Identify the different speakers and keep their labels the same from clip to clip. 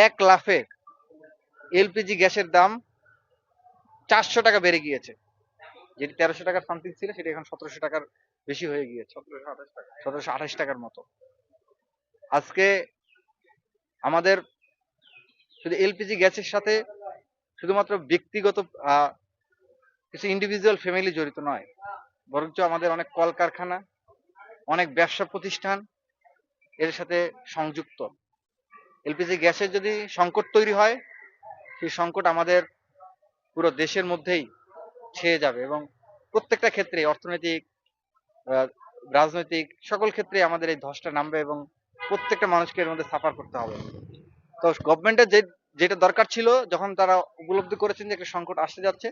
Speaker 1: এক লাফে এলপিজি গ্যাসের দাম 400 টাকা বেড়ে গিয়েছে। যেটি 1300 টাকার সামথিং ছিল সেটা এখন 1700 টাকার বেশি হয়ে গিয়েছে, 1728 টাকার মতো। আজকে আমাদের শুধু এলপিজি গ্যাসের সাথে শুধুমাত্র ব্যক্তিগত কিছু ইন্ডিভিজুয়াল ফ্যামিলি জড়িত নয়, বরঞ্চ আমাদের অনেক কলকারখানা, অনেক ব্যবসা প্রতিষ্ঠান এর সাথে সংযুক্ত। এলপিজি গ্যাসের যদি সংকট তৈরি হয়, সেই সংকট আমাদের পুরো দেশের মধ্যেই ছেয়ে যাবে এবং প্রত্যেকটা ক্ষেত্রে অর্থনৈতিক, রাজনৈতিক সকল ক্ষেত্রে আমাদের এই ধসটা নামবে এবং প্রত্যেকটা মানুষকে এর মধ্যে সাফার করতে হবে। তো গভর্নমেন্টের যেটা দরকার ছিল, যখন তারা উপলব্ধি করেছেন যে একটা সংকট আসতে যাচ্ছে,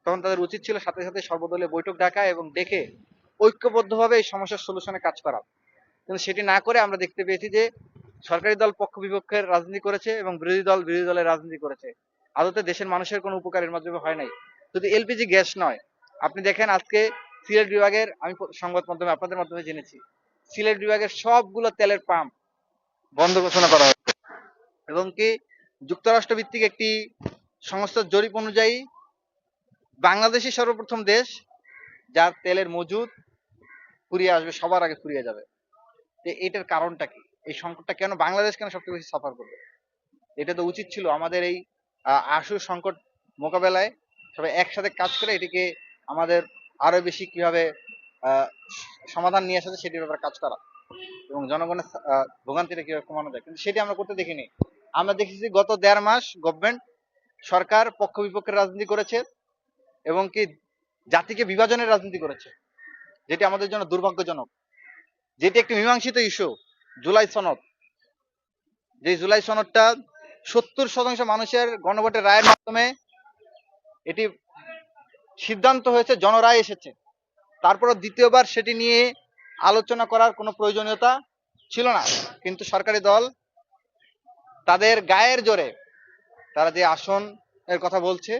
Speaker 1: তখন তাদের উচিত ছিল সাথে সাথে সর্বদলীয় বৈঠক ডাকা এবং দেখে ঐক্যবদ্ধভাবে এই সমস্যার সলিউশনে কাজ করা। কিন্তু সেটি না করে আমরা দেখতে পেয়েছি যে সরকারি দল পক্ষ বিপক্ষের রাজনীতি করেছে এবং বিরোধী দলের রাজনীতি করেছে। আদতে দেশের মানুষের কোনো উপকার এর মাধ্যমে হয় নাই। শুধু এলপিজি গ্যাস নয়, আপনি দেখেন আজকে সিলেট বিভাগের, আমি সংবাদ মাধ্যমে আপনাদের মাধ্যমে জেনেছি, সিলেট বিভাগের সবগুলো তেলের পাম্প বন্ধ ঘোষণা করা হয়েছে এবং কি যুক্তরাষ্ট্র ভিত্তিক একটি সংস্থার জরিপ অনুযায়ী বাংলাদেশই সর্বপ্রথম দেশ যার তেলের মজুদ ফুরিয়ে আসবে, সবার আগে ফুরিয়ে যাবে। এটার কারণটা কি? এই সংকটটা কেন বাংলাদেশ কেন সবচেয়ে বেশি সাফার করবে? এটা তো উচিত ছিল আমাদের এই আশু সংকট মোকাবেলায় সবাই একসাথে কাজ করে এটিকে আমাদের আরো বেশি কিভাবে সমাধান নিয়ে আসা যায় সেটির ব্যাপারে কাজ করা এবং জনগণের ভোগান্তিটা কিভাবে কমানো যায়, কিন্তু সেটি আমরা করতে দেখিনি। আমরা দেখেছি গত 1.5 মাস গভর্নমেন্ট সরকার পক্ষ বিপক্ষের রাজনীতি করেছে এবং কি জাতিকে বিভাজনের রাজনীতি করেছে, যেটি আমাদের জন্য দুর্ভাগ্যজনক। যেটি একটি মীমাংসিত ইস্যু, জুলাই সনদ, যে জুলাই সনদটা 70% মানুষের গণভোটের রায়ের মাধ্যমে এটি সিদ্ধান্ত হয়েছে, জনরায় এসেছে, তারপরও দ্বিতীয়বার সেটি নিয়ে আলোচনা করার কোনো প্রয়োজনীয়তা ছিল না। কিন্তু সরকারি দল তাদের গায়ের জোরে তারা যে আসন এর কথা বলছে